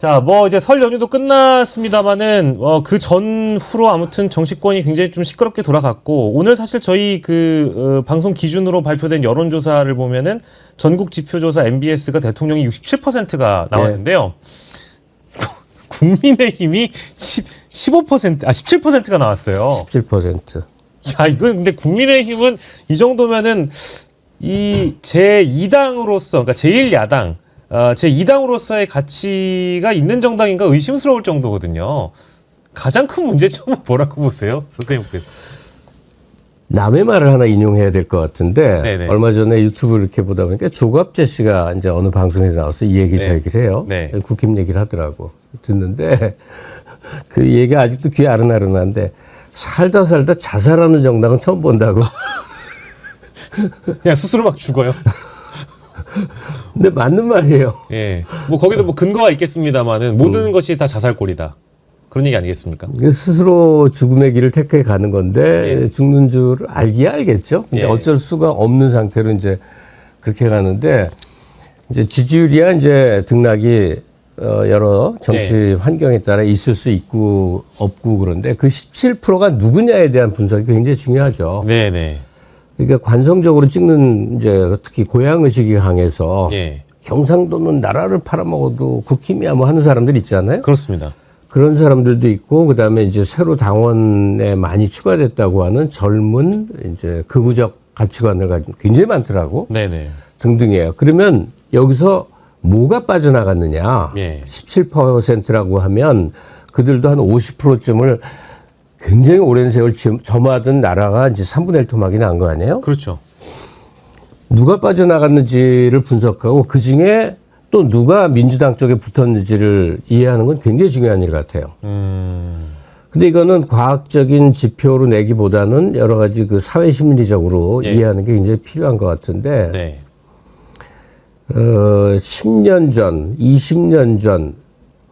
자, 뭐 이제 설 연휴도 끝났습니다만은 그 전후로 아무튼 정치권이 굉장히 좀 시끄럽게 돌아갔고, 오늘 사실 저희 방송 기준으로 발표된 여론조사를 보면은 전국 지표조사 MBS가 대통령이 67%가 나왔는데요. 네. 국민의힘이 17%가 나왔어요. 17%. 야, 이건 근데 국민의힘은 이 정도면은 이 제2당으로서, 그러니까 제1야당, 제2당으로서의 가치가 있는 정당인가 의심스러울 정도거든요. 가장 큰 문제점은 뭐라고 보세요? 선생님께서. 남의 말을 하나 인용해야 될 것 같은데, 네네. 얼마 전에 유튜브 이렇게 보다 보니까 조갑재 씨가 이제 어느 방송에서 나와서 이 얘기 저 얘기를 해요. 네. 국힘 얘기를 하더라고. 듣는데, 그 얘기가 아직도 귀에 아른아른한데, 살다 자살하는 정당은 처음 본다고. 그냥 스스로 막 죽어요. 근데 맞는 말이에요. 예. 뭐 거기도 뭐 근거가 있겠습니다만은 모든 것이 다 자살골이다. 그런 얘기 아니겠습니까? 스스로 죽음의 길을 택해 가는 건데 죽는 줄 알기야 알겠죠. 근데 어쩔 수가 없는 상태로 이제 그렇게 가는데 이제 지지율이야 이제 등락이 여러 정치 환경에 따라 있을 수 있고 없고 그런데 그 17%가 누구냐에 대한 분석이 굉장히 중요하죠. 네네. 그러니까 관성적으로 찍는 이제 특히 고향 의식이 강해서 경상도는 나라를 팔아먹어도 국힘이야 뭐 하는 사람들 있잖아요. 그렇습니다. 그런 사람들도 있고 그다음에 이제 새로 당원에 많이 추가됐다고 하는 젊은 이제 극우적 가치관을 가진 굉장히 많더라고. 네네. 등등이에요. 그러면 여기서 뭐가 빠져나갔느냐? 17%라고 하면 그들도 한 50%쯤을 굉장히 오랜 세월 점하던 나라가 이제 3분의 1 토막이 난 거 아니에요? 그렇죠. 누가 빠져나갔는지를 분석하고 그 중에 또 누가 민주당 쪽에 붙었는지를 이해하는 건 굉장히 중요한 일 같아요. 근데 이거는 과학적인 지표로 내기보다는 여러 가지 그 사회심리적으로 이해하는 게 굉장히 필요한 것 같은데, 10년 전, 20년 전,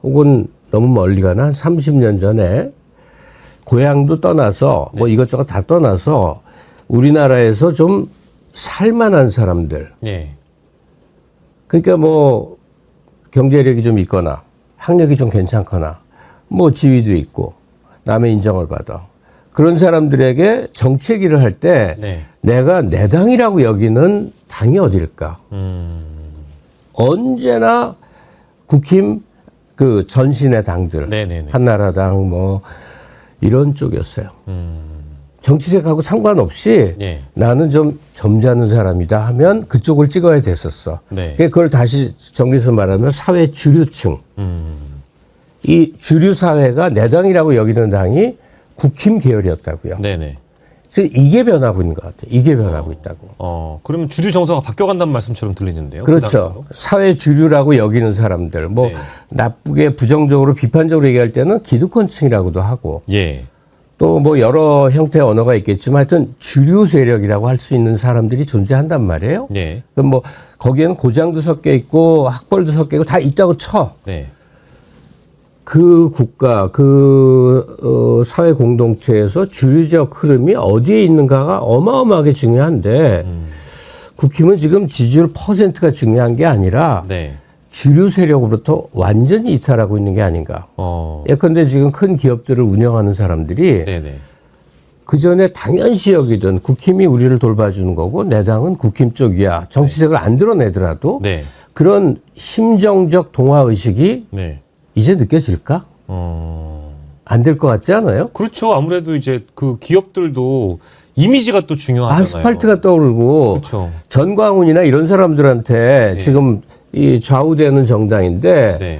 혹은 너무 멀리 가나 한 30년 전에 고향도 떠나서 뭐 이것저것 다 떠나서 우리나라에서 좀 살만한 사람들. 그러니까 뭐 경제력이 좀 있거나 학력이 좀 괜찮거나 뭐 지위도 있고 남의 인정을 받아. 그런 사람들에게 정치얘기를 할 때 내가 내 당이라고 여기는 당이 어딜까? 언제나 국힘 그 전신의 당들, 한나라당 뭐 이런 쪽이었어요. 정치색하고 상관없이 나는 좀 점잖은 사람이다 하면 그쪽을 찍어야 됐었어. 그걸 다시 정리해서 말하면 사회 주류층. 이 주류 사회가 내 당이라고 여기는 당이 국힘 계열이었다고요. 그래서 이게 변하고 있는 것 같아요. 이게 변하고 있다고. 그러면 주류 정서가 바뀌어간다는 말씀처럼 들리는데요. 그렇죠. 사회 주류라고 여기는 사람들, 뭐 나쁘게 부정적으로 비판적으로 얘기할 때는 기득권층이라고도 하고, 또 뭐 여러 형태의 언어가 있겠지만 하여튼 주류 세력이라고 할 수 있는 사람들이 존재한단 말이에요. 그럼 뭐 거기에는 고장도 섞여 있고 학벌도 섞여 있고 다 있다고 쳐. 그 국가, 사회 공동체에서 주류적 흐름이 어디에 있는가가 어마어마하게 중요한데, 국힘은 지금 지지율 퍼센트가 중요한 게 아니라, 주류 세력으로부터 완전히 이탈하고 있는 게 아닌가. 예컨대 지금 큰 기업들을 운영하는 사람들이, 그 전에 당연시 여기던 국힘이 우리를 돌봐주는 거고, 내 당은 국힘 쪽이야. 정치색을 안 드러내더라도, 그런 심정적 동화의식이 이제 느껴질까? 안 될 것 같지 않아요? 그렇죠. 아무래도 이제 그 기업들도 이미지가 또 중요하잖아요. 아스팔트가 떠오르고 전광훈이나 이런 사람들한테 지금 이 좌우되는 정당인데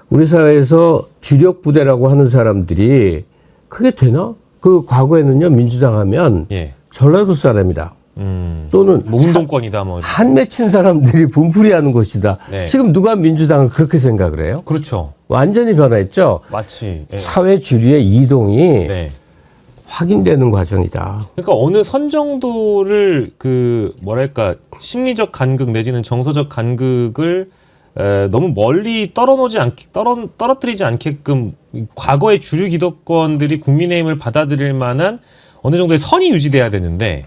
우리 사회에서 주력 부대라고 하는 사람들이 그게 되나? 그 과거에는요 민주당 하면 전라도 사람이다. 또는 뭐 운동권이다 뭐 한 맺힌 사람들이 분풀이하는 곳이다. 지금 누가 민주당을 그렇게 생각을 해요? 그렇죠. 완전히 변화했죠. 마치 사회 주류의 이동이 확인되는 과정이다. 그러니까 어느 선 정도를 그 뭐랄까 심리적 간극 내지는 정서적 간극을 너무 멀리 떨어뜨리지 않게끔 과거의 주류 기득권들이 국민의힘을 받아들일 만한 어느 정도의 선이 유지돼야 되는데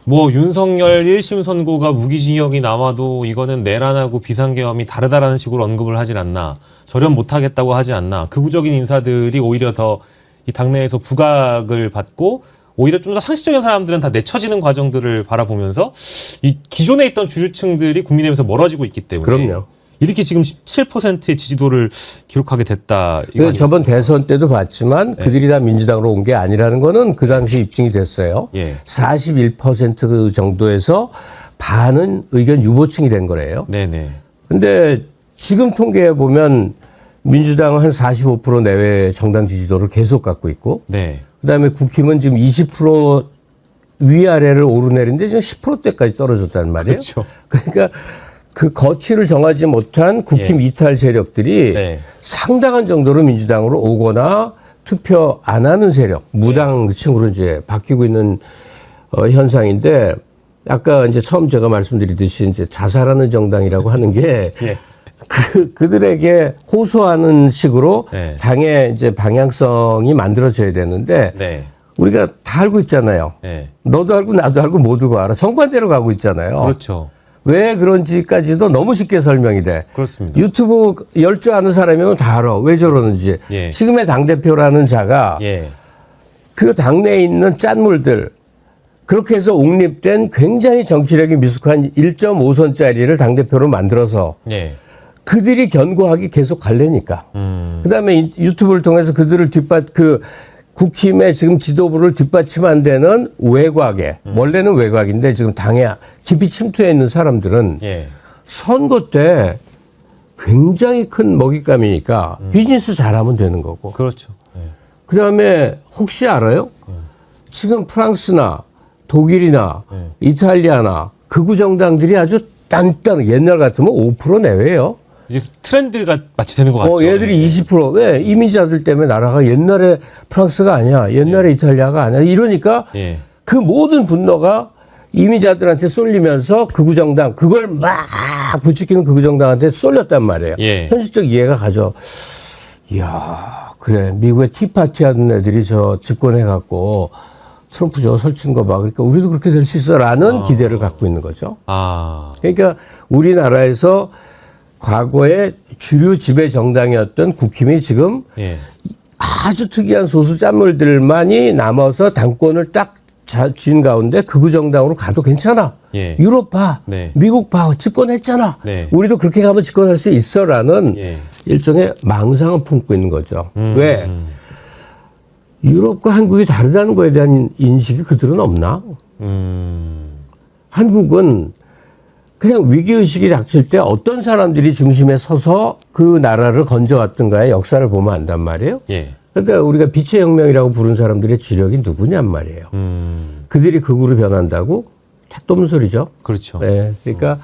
뭐 윤석열 1심 선고가 무기징역이 나와도 이거는 내란하고 비상계엄이 다르다라는 식으로 언급을 하질 않나. 절연 못하겠다고 하지 않나. 극우적인 인사들이 오히려 더 이 당내에서 부각을 받고 오히려 좀 더 상식적인 사람들은 다 내쳐지는 과정들을 바라보면서 이 기존에 있던 주류층들이 국민의힘에서 멀어지고 있기 때문에 그럼요. 이렇게 지금 17%의 지지도를 기록하게 됐다. 이거 저번 대선 때도 봤지만 그들이 다 민주당으로 온 게 아니라는 거는 그 당시 입증이 됐어요. 예. 41% 정도에서 반은 의견 유보층이 된 거래요. 네네. 근데 지금 통계에 보면 민주당은 한 45% 내외의 정당 지지도를 계속 갖고 있고 네. 그다음에 국힘은 지금 20% 위아래를 오르내리는데 지금 10%대까지 떨어졌단 말이에요. 그렇죠. 그러니까 그 거취를 정하지 못한 국힘 이탈 세력들이 네. 상당한 정도로 민주당으로 오거나 투표 안 하는 세력, 무당층으로 이제 바뀌고 있는 현상인데 아까 이제 처음 제가 말씀드리듯이 이제 자살하는 정당이라고 하는 게 예. 그들에게 호소하는 식으로 네. 당의 이제 방향성이 만들어져야 되는데 네. 우리가 다 알고 있잖아요. 네. 너도 알고 나도 알고 모두가 알아. 정반대로 가고 있잖아요. 그렇죠. 왜 그런지까지도 너무 쉽게 설명이 돼. 그렇습니다. 유튜브 열 줄 아는 사람이면 다 알아. 왜 저러는지. 예. 지금의 당대표라는 자가 예. 그 당내에 있는 짠물들 그렇게 해서 옹립된 굉장히 정치력이 미숙한 1.5선짜리를 당대표로 만들어서 예. 그들이 견고하게 계속 갈래니까. 그다음에 유튜브를 통해서 그들을 국힘의 지금 지도부를 뒷받침 되는 외곽에 원래는 외곽인데 지금 당에 깊이 침투해 있는 사람들은 예. 선거 때 굉장히 큰 먹잇감이니까 비즈니스 잘하면 되는 거고. 그렇죠. 예. 그다음에 혹시 알아요? 지금 프랑스나 독일이나 이탈리아나 극우 정당들이 아주 단단 옛날 같으면 5% 내외예요. 이제 트렌드가 마치 되는 것 같죠. 얘들이 20% 왜 이민자들 때문에 나라가 옛날에 프랑스가 아니야, 옛날에 이탈리아가 아니야 이러니까 예. 그 모든 분노가 이민자들한테 쏠리면서 극우 정당 그걸 막 부추기는 극우 정당한테 쏠렸단 말이에요. 예. 현실적 이해가 가죠. 이야 그래 미국의 티파티 하는 애들이 저 집권해 갖고 트럼프 저거 설치는 거 봐. 그러니까 우리도 그렇게 될 수 있어라는 기대를 갖고 있는 거죠. 아. 그러니까 우리나라에서 과거에 주류 지배 정당이었던 국힘이 지금 예. 아주 특이한 소수 짠물들만이 남아서 당권을 딱 쥔 가운데 극우 정당으로 가도 괜찮아. 예. 유럽 봐. 네. 미국 봐. 집권했잖아. 네. 우리도 그렇게 가면 집권할 수 있어라는 예. 일종의 망상을 품고 있는 거죠. 왜? 유럽과 한국이 다르다는 거에 대한 인식이 그들은 없나? 한국은 그냥 위기의식이 닥칠 때 어떤 사람들이 중심에 서서 그 나라를 건져왔던가의 역사를 보면 안단 말이에요. 예. 그러니까 우리가 빛의 혁명이라고 부른 사람들의 주력이 누구냔 말이에요. 그들이 극우로 변한다고? 택도 없는 소리죠. 그렇죠. 네, 그러니까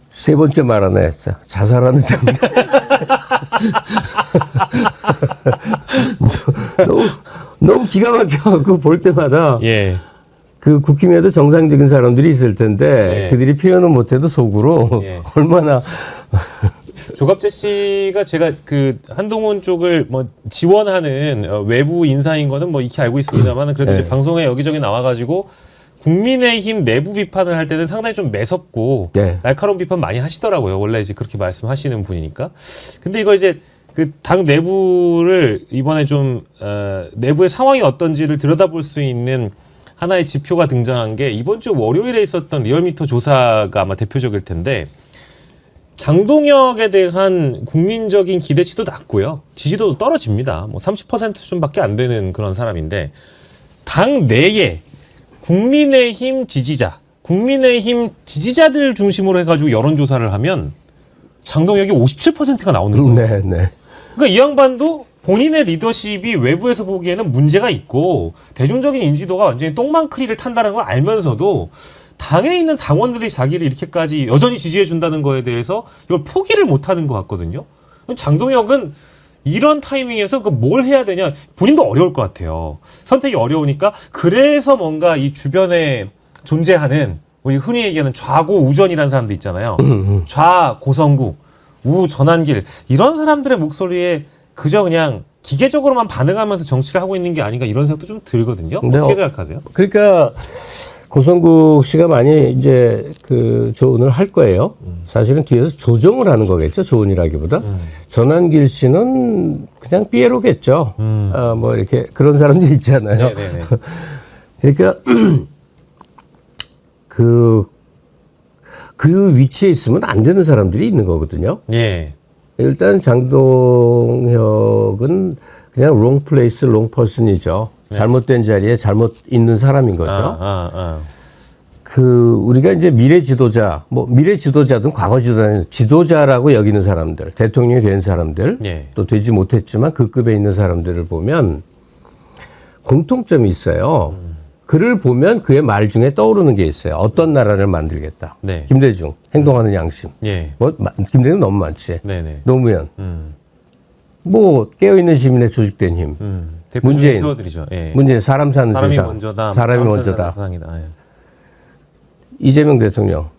세 번째 말하네. 자살하는 장면. 너무 기가 막혀갖고 볼 때마다 예. 그 국힘에도 정상적인 사람들이 있을 텐데 예. 그들이 표현은 못해도 속으로 예. 얼마나 조갑재 씨가 제가 그 한동훈 쪽을 뭐 지원하는 외부 인사인 거는 뭐 익히 알고 있습니다만 그래도 네. 이제 방송에 여기저기 나와가지고 국민의힘 내부 비판을 할 때는 상당히 좀 매섭고 네. 날카로운 비판 많이 하시더라고요. 원래 이제 그렇게 말씀하시는 분이니까. 근데 이거 이제 그 당 내부를 이번에 좀 내부의 상황이 어떤지를 들여다볼 수 있는 하나의 지표가 등장한 게 이번 주 월요일에 있었던 리얼미터 조사가 아마 대표적일 텐데 장동혁에 대한 국민적인 기대치도 낮고요. 지지도도 떨어집니다. 뭐 30% 수준밖에 안 되는 그런 사람인데 당 내에 국민의힘 지지자, 국민의힘 지지자들 중심으로 해가지고 여론조사를 하면 장동혁이 57%가 나오는 거예요. 네, 네. 그러니까 이 양반도 본인의 리더십이 외부에서 보기에는 문제가 있고 대중적인 인지도가 완전히 똥망크리를 탄다는 걸 알면서도 당에 있는 당원들이 자기를 이렇게까지 여전히 지지해 준다는 거에 대해서 이걸 포기를 못하는 것 같거든요. 장동혁은 이런 타이밍에서 그 뭘 해야 되냐 본인도 어려울 것 같아요. 선택이 어려우니까 그래서 뭔가 이 주변에 존재하는 우리 흔히 얘기하는 좌고 우전이라는 사람들 있잖아요. 좌 고성구, 우 전환길 이런 사람들의 목소리에 그저 그냥 기계적으로만 반응하면서 정치를 하고 있는 게 아닌가 이런 생각도 좀 들거든요. 네, 어떻게 생각하세요? 그러니까 고성국 씨가 많이 이제 그 조언을 할 거예요. 사실은 뒤에서 조정을 하는 거겠죠. 조언이라기보다. 전환길 씨는 그냥 삐에로겠죠. 뭐 이렇게 그런 사람들 있잖아요. 네네네. 그러니까 그 위치에 있으면 안 되는 사람들이 있는 거거든요. 예. 일단 장동혁은 그냥 wrong place, wrong person이죠. 잘못된 자리에 잘못 있는 사람인 거죠. 우리가 이제 미래 지도자, 뭐 미래 지도자든 과거 지도자라고 여기는 사람들, 대통령이 된 사람들, 예. 또 되지 못했지만 그 급에 있는 사람들을 보면 공통점이 있어요. 그를 보면 그의 말 중에 떠오르는 게 있어요. 어떤 나라를 만들겠다. 네. 김대중, 행동하는 양심. 예. 뭐 김대중 너무 많지. 네네. 노무현. 뭐 깨어있는 시민의 조직된 힘. 문재인. 예. 문재인 사람 사는 사람이 세상. 먼저다. 사람이 사람 먼저다. 세상이다. 예. 이재명 대통령.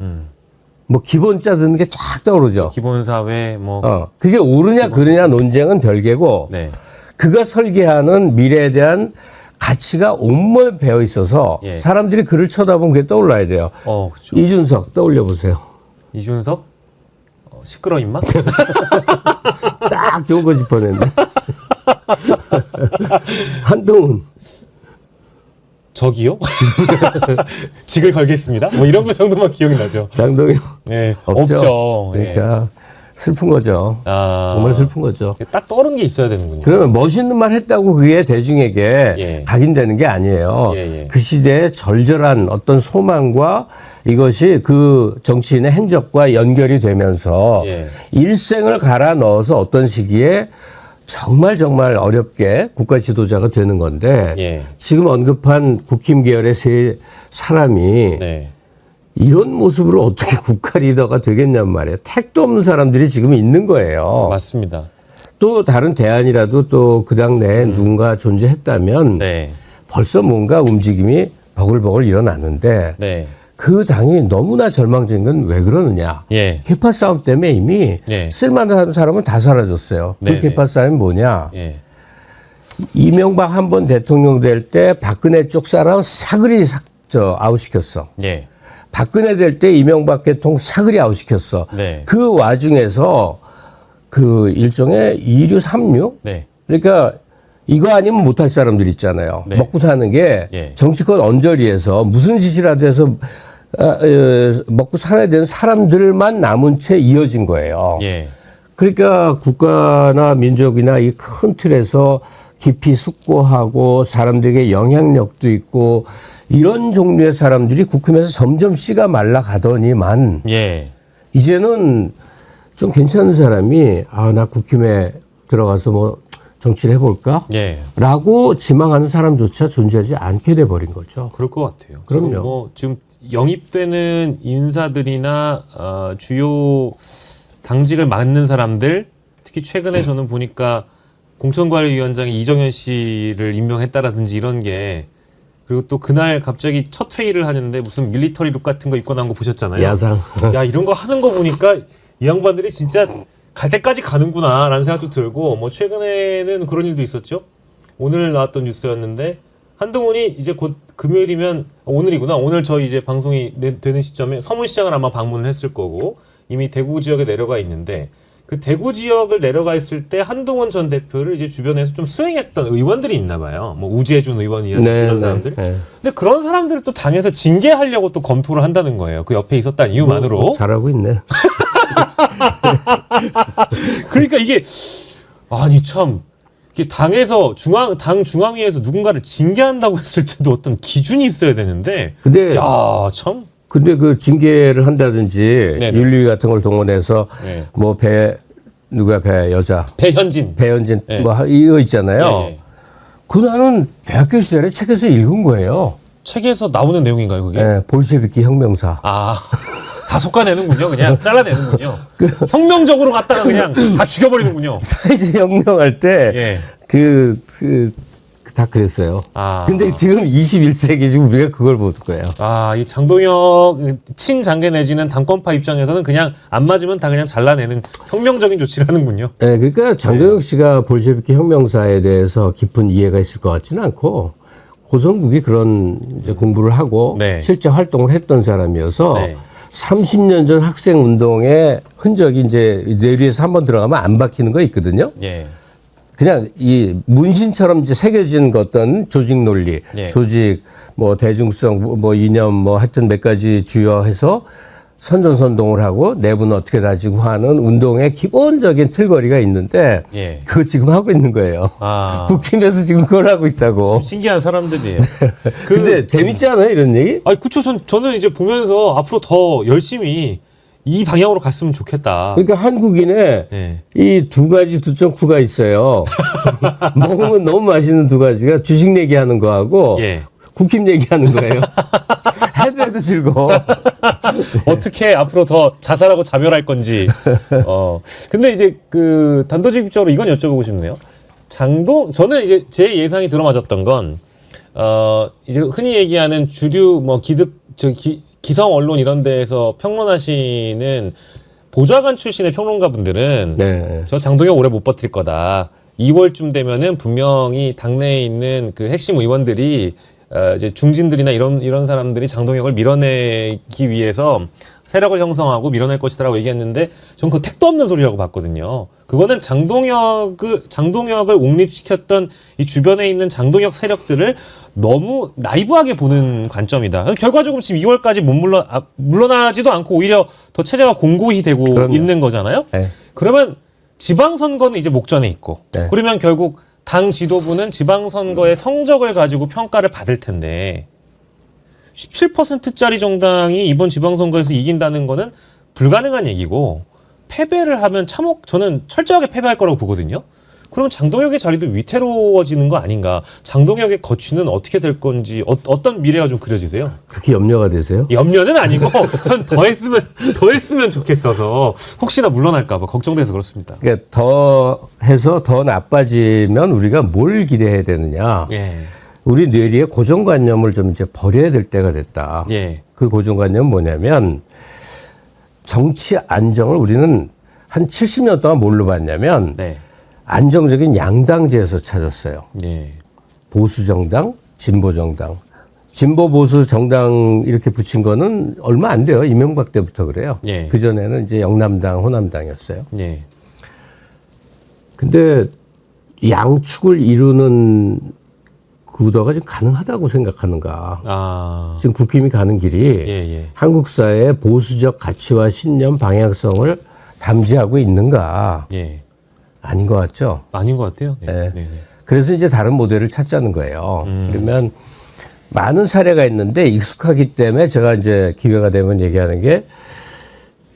뭐 기본자 듣는 게 쫙 떠오르죠. 기본 사회 뭐. 그게 옳으냐 그르냐 논쟁은 별개고 네. 그가 설계하는 미래에 대한 가치가 온몸에 배어 있어서 예. 사람들이 그를 쳐다보면 그게 떠올라야 돼요. 그렇죠. 이준석 떠올려 보세요. 이준석? 시끄러 임마? 딱 좋은 거 짚어냈네. 한동훈. 저기요? 직을 걸겠습니다. 뭐 이런 거 정도만 기억이 나죠. 장동혁. 예. 없죠. 없죠. 그러니까 슬픈 거죠. 정말 슬픈 거죠. 딱 떠오르는 게 있어야 되는군요. 그러면 멋있는 말 했다고 그게 대중에게 예. 각인되는 게 아니에요. 예. 그 시대의 절절한 어떤 소망과 이것이 그 정치인의 행적과 연결이 되면서 예. 일생을 갈아 넣어서 어떤 시기에 정말 어렵게 국가 지도자가 되는 건데 예. 지금 언급한 국힘 계열의 세 사람이 네. 이런 모습으로 어떻게 국가 리더가 되겠냔 말이에요. 택도 없는 사람들이 지금 있는 거예요. 맞습니다. 또 다른 대안이라도 또 그 당 내에 누군가 존재했다면 네. 벌써 뭔가 움직임이 버글버글 일어났는데 네. 그 당이 너무나 절망적인 건 왜 그러느냐. 예. 개파 싸움 때문에 이미 예. 쓸만한 사람은 다 사라졌어요. 그 네네. 개파 싸움이 뭐냐. 예. 이명박 한 번 대통령 될 때 박근혜 쪽 사람 사그리 아웃시켰어. 예. 박근혜 될 때 이명박 계통 사그리 아웃시켰어. 네. 그 와중에서 그 일종의 2류, 3류? 네. 그러니까 이거 아니면 못할 사람들 있잖아요. 네. 먹고 사는 게 예. 정치권 언저리에서 무슨 짓이라도 해서 먹고 살아야 되는 사람들만 남은 채 이어진 거예요. 예. 그러니까 국가나 민족이나 이 큰 틀에서 깊이 숙고하고 사람들에게 영향력도 있고 이런 종류의 사람들이 국힘에서 점점 씨가 말라가더니만 예. 이제는 좀 괜찮은 사람이 나 국힘에 들어가서 뭐 정치를 해볼까? 예. 라고 지망하는 사람조차 존재하지 않게 돼버린 거죠. 그럴 것 같아요. 그럼요. 지금 영입되는 인사들이나 주요 당직을 맡는 사람들, 특히 최근에 저는 보니까 공천관리위원장이 이정현 씨를 임명했다라든지 이런 게 그리고 또 그날 갑자기 첫 회의를 하는데 무슨 밀리터리 룩 같은 거 입고 나온 거 보셨잖아요. 야상. 야, 이런 거 하는 거 보니까 이 양반들이 진짜 갈 때까지 가는구나라는 생각도 들고 뭐 최근에는 그런 일도 있었죠. 오늘 나왔던 뉴스였는데 한동훈이 이제 곧 금요일이면 오늘이구나. 오늘 저희 이제 방송이 되는 시점에 서문시장을 아마 방문을 했을 거고 이미 대구 지역에 내려가 있는데 그 대구 지역을 내려가 있을 때 한동훈 전 대표를 이제 주변에서 좀 수행했던 의원들이 있나 봐요. 뭐 우재준 의원이라든지 이런 사람들. 네. 근데 그런 사람들을 또 당에서 징계하려고 또 검토를 한다는 거예요. 그 옆에 있었다는 이유만으로. 잘하고 있네. 그러니까 이게 아니 참 이게 당에서 당 중앙위에서 누군가를 징계한다고 했을 때도 어떤 기준이 있어야 되는데. 근데 야 참. 근데 그 징계를 한다든지 네네. 윤리 같은 걸 동원해서 네. 뭐 여자 배현진. 네. 뭐 이거 있잖아요. 예. 그 나는 대학교 시절에 책에서 읽은 거예요. 책에서 나오는 내용인가요, 그게? 네, 볼셰비키 혁명사. 다 솎아내는군요. 그냥 잘라내는군요. 혁명적으로 갔다가 그냥 다 죽여버리는군요. 사회주의 혁명할 때 다 그랬어요. 근데 지금 21세기 지금 우리가 그걸 볼 거예요. 이 장동혁 친장계 내지는 당권파 입장에서는 그냥 안 맞으면 다 그냥 잘라내는 혁명적인 조치를 하는군요. 네, 그러니까 장동혁 씨가 볼셰비키 혁명사에 대해서 깊은 이해가 있을 것 같지는 않고 호성국이 그런 이제 공부를 하고 네. 실제 활동을 했던 사람이어서 네. 30년 전 학생 운동의 흔적이 이제 뇌리에서 한번 들어가면 안 박히는 거 있거든요. 예. 그냥 이 문신처럼 이제 새겨진 어떤 조직 논리, 예. 조직, 뭐 대중성, 뭐 이념, 뭐 하여튼 몇 가지 주요해서 선전선동을 하고 내부는 어떻게 다지고 하는 운동의 기본적인 틀거리가 있는데 예. 그거 지금 하고 있는 거예요. 아. 국힘에서 지금 그걸 하고 있다고. 신기한 사람들이에요. 근데 재밌지 않아요, 이런 얘기? 아니, 그쵸. 저는 이제 보면서 앞으로 더 열심히 이 방향으로 갔으면 좋겠다. 그러니까 한국인의 예. 이 두 가지 두점쿠가 있어요. 먹으면 너무 맛있는 두 가지가 주식 얘기하는 거하고 예. 국힘 얘기하는 거예요. 해도 즐거워. 어떻게 앞으로 더 자살하고 자멸할 건지. 근데 이제 그 단도직입적으로 이건 여쭤보고 싶네요. 저는 이제 제 예상이 들어맞았던 건, 이제 흔히 얘기하는 주류 뭐 기성 언론 이런 데에서 평론하시는 보좌관 출신의 평론가분들은 네. 저 장동혁 오래 못 버틸 거다. 2월쯤 되면은 분명히 당내에 있는 그 핵심 의원들이 이제 중진들이나 이런 사람들이 장동혁을 밀어내기 위해서 세력을 형성하고 밀어낼 것이다라고 얘기했는데 전 그 택도 없는 소리라고 봤거든요. 그거는 장동혁을 옹립시켰던 이 주변에 있는 장동혁 세력들을 너무 나이브하게 보는 관점이다. 결과적으로 지금 2월까지 물러나지도 않고 오히려 더 체제가 공고히 되고 그럼요. 있는 거잖아요. 네. 그러면 지방선거는 이제 목전에 있고 네. 그러면 결국 당 지도부는 지방선거의 성적을 가지고 평가를 받을 텐데 17%짜리 정당이 이번 지방선거에서 이긴다는 거는 불가능한 얘기고 패배를 하면 저는 철저하게 패배할 거라고 보거든요. 그러면 장동혁의 자리도 위태로워지는 거 아닌가. 장동혁의 거취는 어떻게 될 건지 어떤 미래가 좀 그려지세요? 그렇게 염려가 되세요? 염려는 아니고 전 더 했으면 좋겠어서 혹시나 물러날까 봐 걱정돼서 그렇습니다. 그러니까 더 해서 더 나빠지면 우리가 뭘 기대해야 되느냐. 예. 우리 뇌리의 고정관념을 좀 이제 버려야 될 때가 됐다. 예. 그 고정관념은 뭐냐면 정치 안정을 우리는 한 70년 동안 뭘로 봤냐면 네. 안정적인 양당제에서 찾았어요. 예. 보수정당, 진보정당. 진보 보수 정당 이렇게 붙인 거는 얼마 안 돼요. 이명박 때부터 그래요. 예. 그전에는 이제 영남당, 호남당이었어요. 예. 근데 양축을 이루는 구도가 지금 가능하다고 생각하는가. 아. 지금 국힘이 가는 길이 예. 한국 사회의 보수적 가치와 신념 방향성을 담지하고 있는가. 예. 아닌 것 같죠. 아닌 것 같아요. 네. 네. 그래서 이제 다른 모델을 찾자는 거예요. 그러면 많은 사례가 있는데 익숙하기 때문에 제가 이제 기회가 되면 얘기하는 게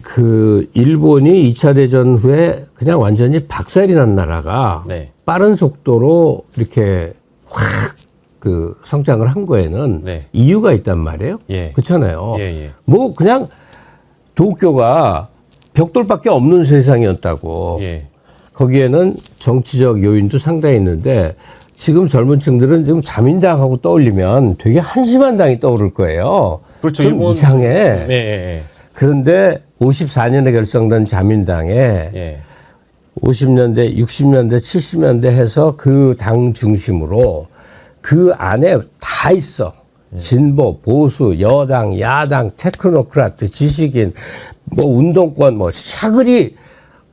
그 일본이 2차 대전 후에 그냥 완전히 박살이 난 나라가 네. 빠른 속도로 이렇게 확 그 성장을 한 거에는 네. 이유가 있단 말이에요. 예. 그렇잖아요. 예. 뭐 그냥 도쿄가 벽돌밖에 없는 세상이었다고. 예. 거기에는 정치적 요인도 상당히 있는데 지금 젊은 층들은 지금 자민당하고 떠올리면 되게 한심한 당이 떠오를 거예요. 그렇죠. 좀 일본- 이상해. 예. 그런데 54년에 결성된 자민당에 예. 50년대, 60년대, 70년대 해서 그 당 중심으로 그 안에 다 있어. 진보, 보수, 여당, 야당, 테크노크라트, 지식인, 뭐 운동권, 뭐 샤그리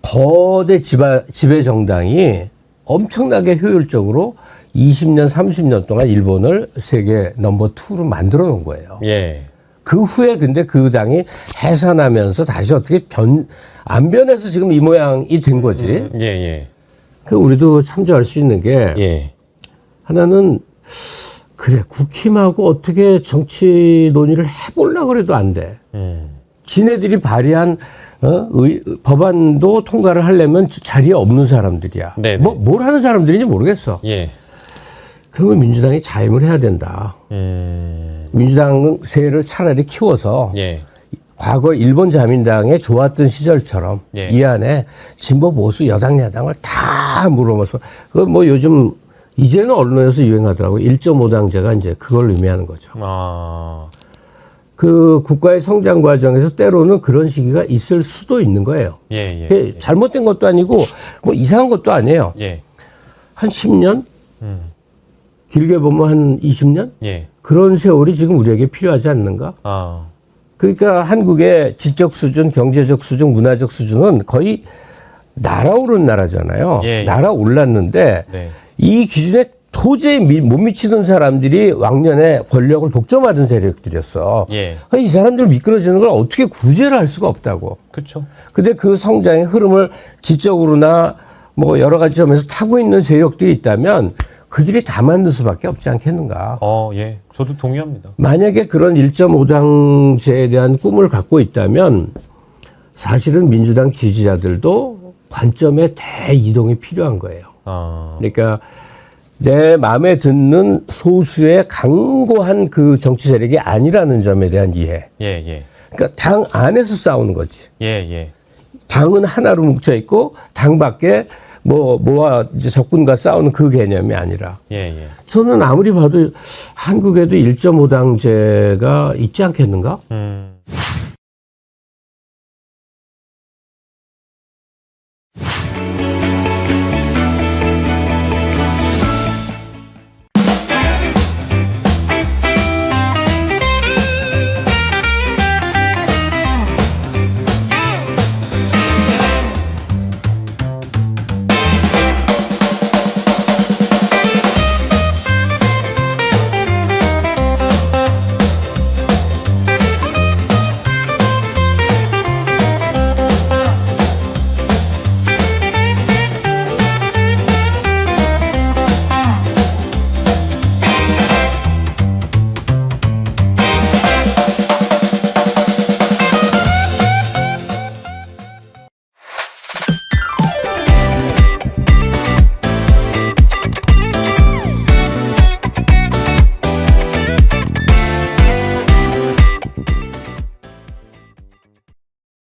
거대 지배 정당이 엄청나게 효율적으로 20년, 30년 동안 일본을 세계 넘버 2로 만들어 놓은 거예요. 예. 그 후에 근데 그 당이 해산하면서 다시 어떻게 안 변해서 지금 이 모양이 된 거지. 예. 그 우리도 참조할 수 있는 게 예. 하나는 그래 국힘하고 어떻게 정치 논의를 해보려고 그래도 안 돼. 지네들이 발의한 법안도 통과를 하려면 자리에 없는 사람들이야. 네네. 뭘 하는 사람들인지 모르겠어. 예. 그러면 민주당이 자임을 해야 된다. 민주당 세를 차라리 키워서 예. 과거 일본 자민당에 좋았던 시절처럼 예. 이 안에 진보 보수 여당 야당을 다 물어봐서 그 뭐 요즘 이제는 언론에서 유행하더라고 1.5당제가 이제 그걸 의미하는 거죠. 아. 그 국가의 성장 과정에서 때로는 그런 시기가 있을 수도 있는 거예요. 예. 그게 잘못된 것도 아니고 뭐 이상한 것도 아니에요. 예. 한 10년 길게 보면 한 20년? 예. 그런 세월이 지금 우리에게 필요하지 않는가? 아. 그러니까 한국의 지적 수준, 경제적 수준, 문화적 수준은 거의 날아오른 나라잖아요. 예, 예. 날아올랐는데 네. 이 기준에 도저히 못 미치는 사람들이 왕년에 권력을 독점하던 세력들이었어. 예. 이 사람들 미끄러지는 걸 어떻게 구제를 할 수가 없다고. 그렇죠. 근데 그 성장의 흐름을 지적으로나 뭐 여러 가지 점에서 타고 있는 세력들이 있다면 그들이 다 만들 수밖에 없지 않겠는가. 예. 저도 동의합니다. 만약에 그런 1.5당제에 대한 꿈을 갖고 있다면 사실은 민주당 지지자들도 관점의 대이동이 필요한 거예요. 아. 그러니까 내 마음에 드는 소수의 강고한 그 정치 세력이 아니라는 점에 대한 이해. 예, 예. 그러니까 당 안에서 싸우는 거지. 예, 예. 당은 하나로 뭉쳐 있고 당 밖에 뭐와 이제 적군과 싸우는 그 개념이 아니라. 예, 예. 저는 아무리 봐도 한국에도 1.5당제가 있지 않겠는가?